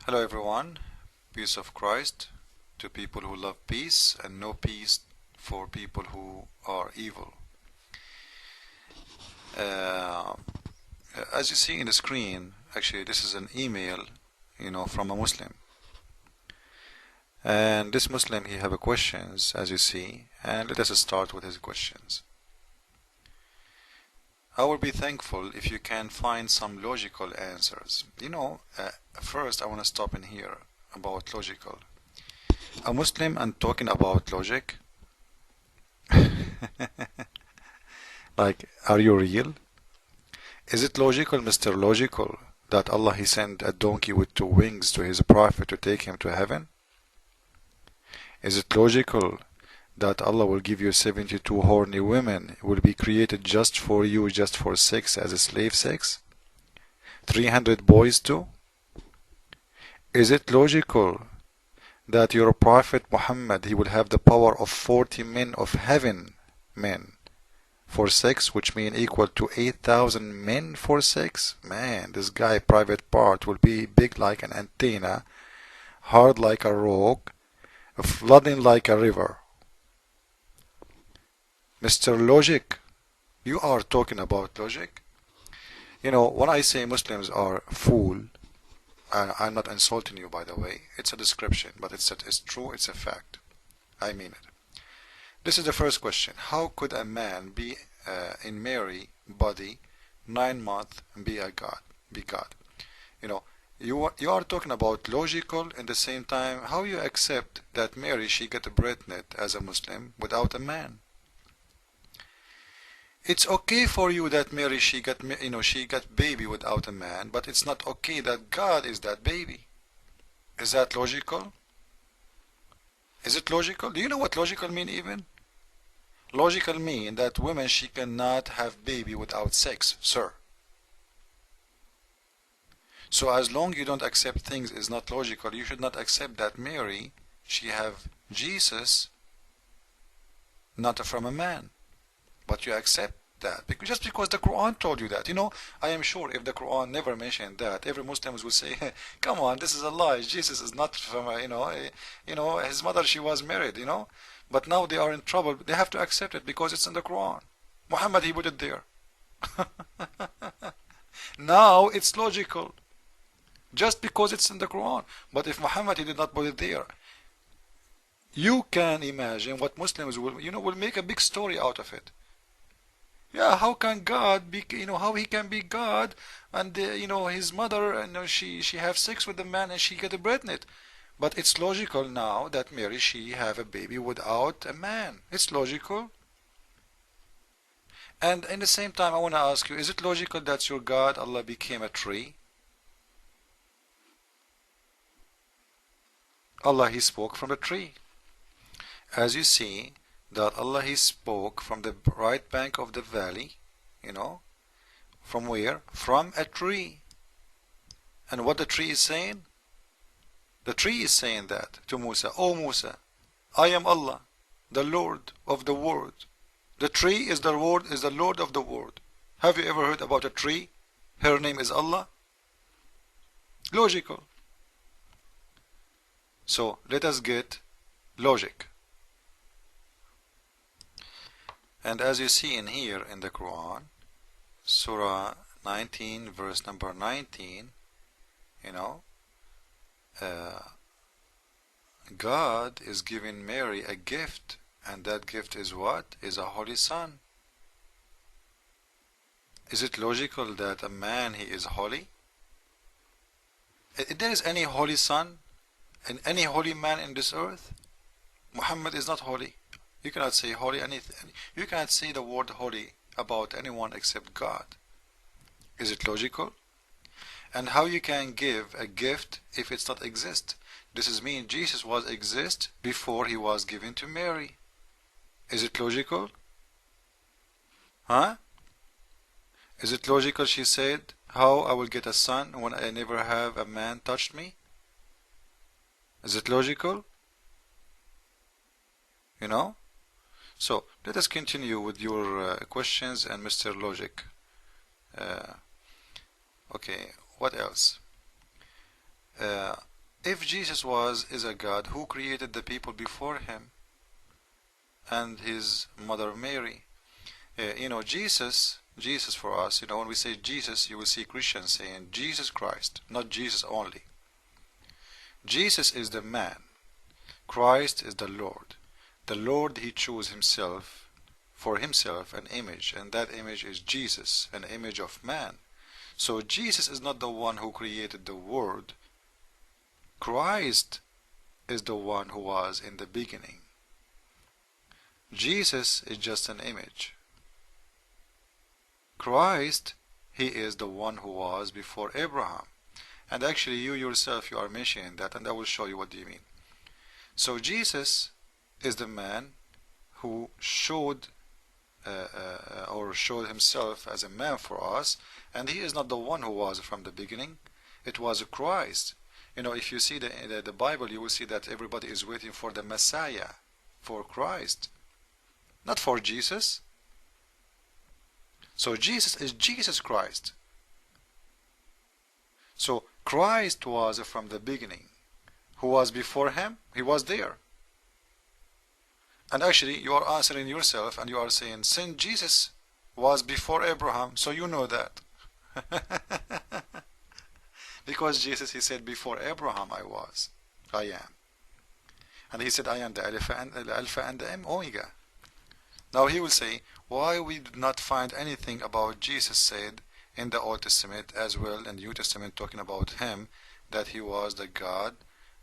Hello everyone, peace of Christ to people who love peace and no peace for people who are evil. Uh, as you see in the screen, actually this is an email, from a Muslim. And this Muslim, he have a questions, as you see, and let us start with his questions. I will be thankful if you can find some logical answers. First I want to stop in here about logical. A Muslim and talking about logic? Like, are you real? Is it logical, Mr. Logical, that Allah he sent a donkey with 2 wings to his prophet to take him to heaven? Is it logical that Allah will give you 72 horny women will be created just for you, just for sex, as a slave sex? 300 boys too? Is it logical that your prophet Muhammad, he will have the power of 40 men of heaven, men, for sex, which mean equal to 8,000 men for sex? Man, this guy private part will be big like an antenna, hard like a rock, flooding like a river. Mr. Logic, you are talking about logic? When I say Muslims are fool, I'm not insulting you, by the way. It's a description, but it's true, it's a fact. I mean it. This is the first question. How could a man be in Mary body 9 months and be God? You are talking about logical, and at the same time, how you accept that Mary, she got pregnant as a Muslim without a man? It's okay for you that Mary, she got baby without a man, but it's not okay that God is that baby. Is that logical? Is it logical? Do you know what logical mean even? Logical mean that women, she cannot have baby without sex, sir. So as long you don't accept things is not logical, you should not accept that Mary, she have Jesus not from a man. But you accept that just because the Quran told you that. I am sure if the Quran never mentioned that, every Muslim would say, come on, this is a lie. Jesus is not from his mother, she was married, But now they are in trouble. They have to accept it because it's in the Quran. Muhammad, he put it there. Now it's logical. Just because it's in the Quran. But if Muhammad, he did not put it there, you can imagine what Muslims will make a big story out of it. Yeah, how can God be, how he can be God and, his mother, she have sex with the man and she get pregnant. But it's logical now that Mary, she have a baby without a man. It's logical. And in the same time, I want to ask you, is it logical that your God, Allah, became a tree? Allah, he spoke from a tree. As you see, that Allah, he spoke from the right bank of the valley, from where? From a tree. And what the tree is saying? The tree is saying that to Musa, "O Musa, I am Allah, the Lord of the world." The tree is the Lord of the world. Have you ever heard about a tree? Her name is Allah? Logical. So let us get logic. And as you see in here in the Quran, Surah 19, verse number 19, God is giving Mary a gift, and that gift is what? Is a holy son. Is it logical that a man, he is holy? If there is any holy son and any holy man in this earth, Muhammad is not holy. You cannot say holy anything. You cannot say the word holy about anyone except God. Is it logical? And how you can give a gift if it's not exist? This is mean Jesus was exist before he was given to Mary. Is it logical? Huh? Is it logical she said, how I will get a son when I never have a man touched me? Is it logical? So let us continue with your questions and Mr. Logic. Okay, what else? If Jesus is a God, who created the people before him and his mother Mary? Jesus for us, when we say Jesus, you will see Christians saying Jesus Christ, not Jesus only. Jesus is the man. Christ is the Lord. The Lord, he chose himself, for himself, an image, and that image is Jesus, an image of man. So Jesus is not the one who created the world. Christ is the one who was in the beginning. Jesus is just an image. Christ, he is the one who was before Abraham. And actually you yourself, you are mentioning that, and I will show you what do you mean. So Jesus is the man who showed himself as a man for us, and he is not the one who was from the beginning. It was Christ. If you see the Bible, you will see that everybody is waiting for the Messiah, for Christ, not for Jesus. So Jesus is Jesus Christ. So Christ was from the beginning. Who was before him? He was there. And actually you are answering yourself and you are saying, since Jesus was before Abraham, so you know that. Because Jesus, he said, before Abraham I am. And he said, I am the Alpha and the Omega. Now he will say, why we did not find anything about Jesus said in the Old Testament as well in the New Testament, talking about him, that he was the God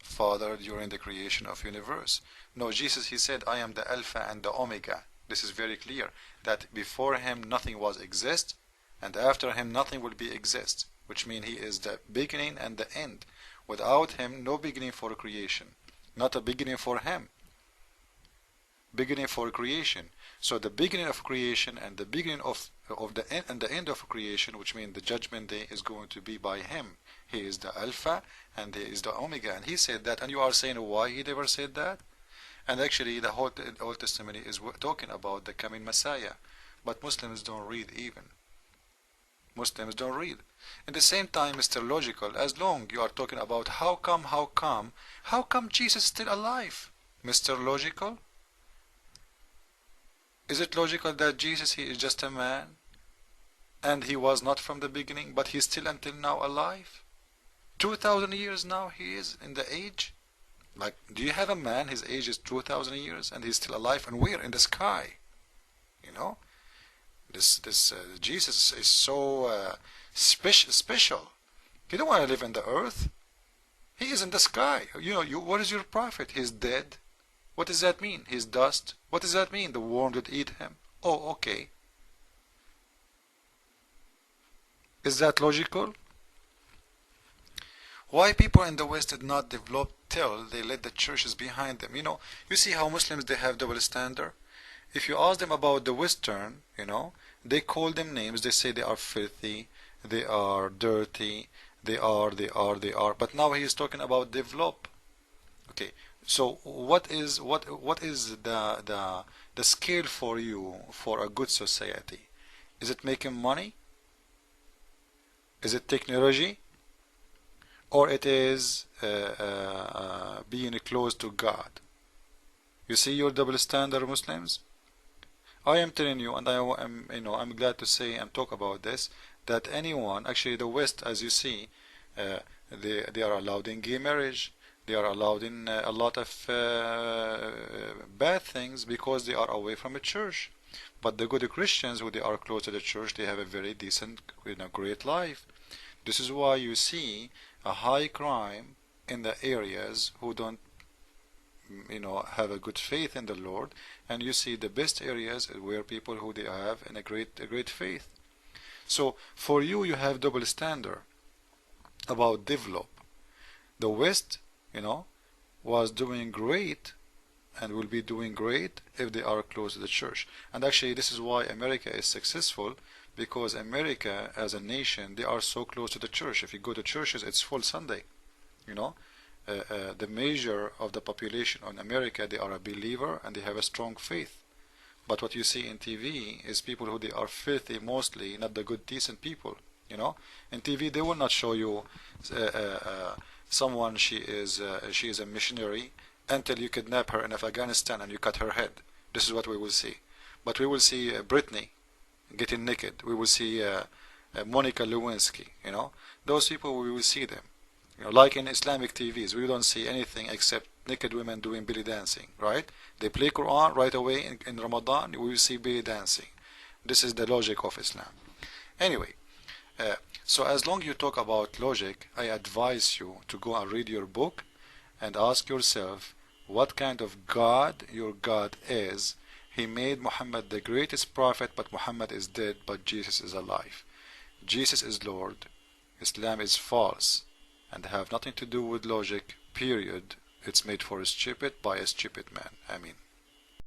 Father during the creation of universe. No, Jesus, he said, I am the Alpha and the Omega. This is very clear, that before him nothing was exist, and after him nothing will be exist, which means he is the beginning and the end. Without him, no beginning for creation, not a beginning for him. Beginning for creation. So the beginning of creation and the beginning of the end and the end of creation, which means the judgment day, is going to be by him. He is the Alpha and he is the Omega, and he said that. And you are saying, why he never said that? And actually the whole Old Testament is talking about the coming Messiah, but Muslims don't read even. Muslims don't read. At the same time, Mr. Logical, as long you are talking about how come Jesus is still alive, Mr. Logical? Is it logical that Jesus, he is just a man and he was not from the beginning, but he's still until now alive? 2,000 years now he is in the age. Like, do you have a man, his age is 2,000 years and he's still alive, and we're in the sky? This Jesus is so special. He don't want to live in the earth. He is in the sky. What is your prophet? He's dead. What does that mean? He's dust. What does that mean? The worm did eat him. Oh, okay. Is that logical? Why people in the West did not develop till they let the churches behind them? You see how Muslims, they have double standard. If you ask them about the Western, they call them names. They say they are filthy, they are dirty, they are. But now he is talking about develop. Okay. So what is the scale for you for a good society? Is it making money? Is it technology? Or it is being close to God? You see your double standard, Muslims? I am telling you, and I'm glad to say and talk about this, that anyone, actually the West, as you see, they are allowed in gay marriage. They are allowed in a lot of bad things because they are away from a church. But the good Christians, who they are close to the church, they have a very decent, great life. This is why you see a high crime in the areas who don't, have a good faith in the Lord, and you see the best areas where people who they have in a great faith. So for you have double standard about develop. The West, was doing great and will be doing great if they are close to the church. And actually this is why America is successful, because America as a nation, they are so close to the church. If you go to churches, it's full Sunday. The measure of the population in America, they are a believer and they have a strong faith. But what you see in TV is people who they are filthy, mostly not the good decent people. In TV they will not show you someone, she is a missionary, until you kidnap her in Afghanistan and you cut her head. This is what we will see. But we will see Britney getting naked. We will see Monica Lewinsky. Those people, we will see them. Like in Islamic TVs, we don't see anything except naked women doing belly dancing, right? They play Quran right away in Ramadan, we will see belly dancing. This is the logic of Islam. Anyway, so as long you talk about logic, I advise you to go and read your book and ask yourself what kind of God your God is. He made Muhammad the greatest prophet, but Muhammad is dead, but Jesus is alive. Jesus is Lord. Islam is false and have nothing to do with logic, period. It's made for a stupid by a stupid man. I mean.